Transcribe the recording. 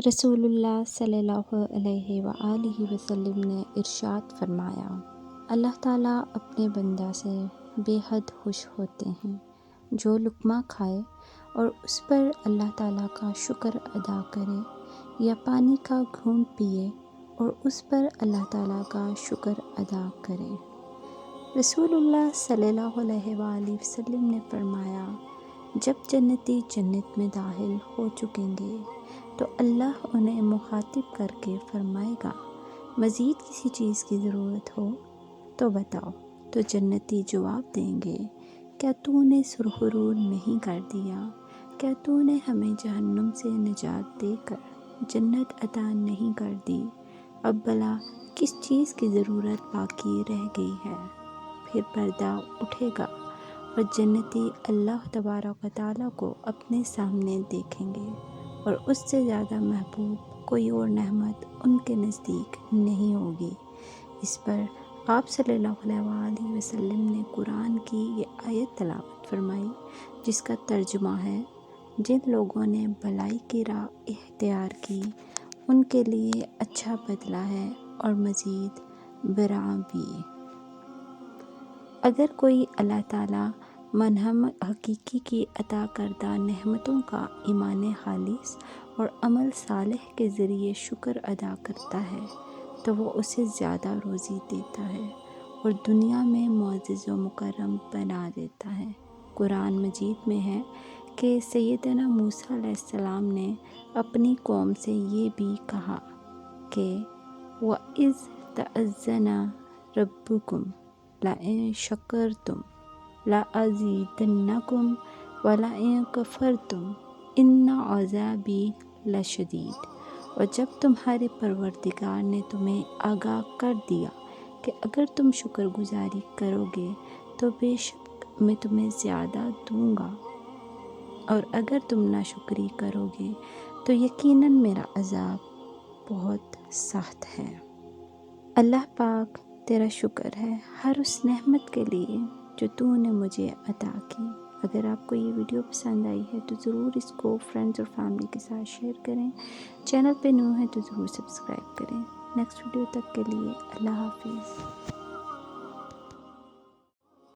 رسول اللہ صلی اللہ علیہ وآلہ وسلم نے ارشاد فرمایا، اللہ تعالیٰ اپنے بندہ سے بے حد خوش ہوتے ہیں جو لقمہ کھائے اور اس پر اللہ تعالیٰ کا شکر ادا کرے، یا پانی کا گھونٹ پیے اور اس پر اللہ تعالیٰ کا شکر ادا کرے۔ رسول اللہ صلی اللہ علیہ وآلہ وسلم نے فرمایا، جب جنتی جنت میں داخل ہو چکیں گے تو اللہ انہیں مخاطب کر کے فرمائے گا، مزید کسی چیز کی ضرورت ہو تو بتاؤ۔ تو جنتی جواب دیں گے، کیا تو نے سرخرو نہیں کر دیا؟ کیا تو نے ہمیں جہنم سے نجات دے کر جنت عطا نہیں کر دی؟ اب بھلا کس چیز کی ضرورت باقی رہ گئی ہے؟ پھر پردہ اٹھے گا اور جنتی اللہ تبارک و تعالیٰ کو اپنے سامنے دیکھیں گے، اور اس سے زیادہ محبوب کوئی اور نعمت ان کے نزدیک نہیں ہوگی۔ اس پر آپ صلی اللہ علیہ وآلہ وسلم نے قرآن کی یہ آیت تلاوت فرمائی، جس کا ترجمہ ہے، جن لوگوں نے بھلائی کی راہ اختیار کی ان کے لیے اچھا بدلہ ہے اور مزید برآں بھی۔ اگر کوئی اللہ تعالیٰ منہم حقیقی کی عطا کردہ نعمتوں کا ایمان خالص اور عمل صالح کے ذریعے شکر ادا کرتا ہے تو وہ اسے زیادہ روزی دیتا ہے اور دنیا میں معزز و مکرم بنا دیتا ہے۔ قرآن مجید میں ہے کہ سیدنا موسیٰ علیہ السلام نے اپنی قوم سے یہ بھی کہا کہ وَإِذْ تَأَذَّنَ رَبُّكُمْ لَئِن شَكَرْتُمْ لَأَزِيدَنَّكُمْ وَلَئِن كَفَرْتُمْ إِنَّ عَذَابِي لَشَدِيدٌ۔ اور جب تمہارے پروردگار نے تمہیں آگاہ کر دیا کہ اگر تم شکر گزاری کرو گے تو بے شک میں تمہیں زیادہ دوں گا، اور اگر تم ناشکری کرو گے تو یقیناً میرا عذاب بہت سخت ہے۔ اللہ پاک تیرا شکر ہے ہر اس نعمت کے لیے جو تو نے مجھے عطا کی۔ اگر آپ کو یہ ویڈیو پسند آئی ہے تو ضرور اس کو فرینڈز اور فیملی کے ساتھ شیئر کریں۔ چینل پہ نیو ہے تو ضرور سبسکرائب کریں۔ نیکسٹ ویڈیو تک کے لیے اللہ حافظ۔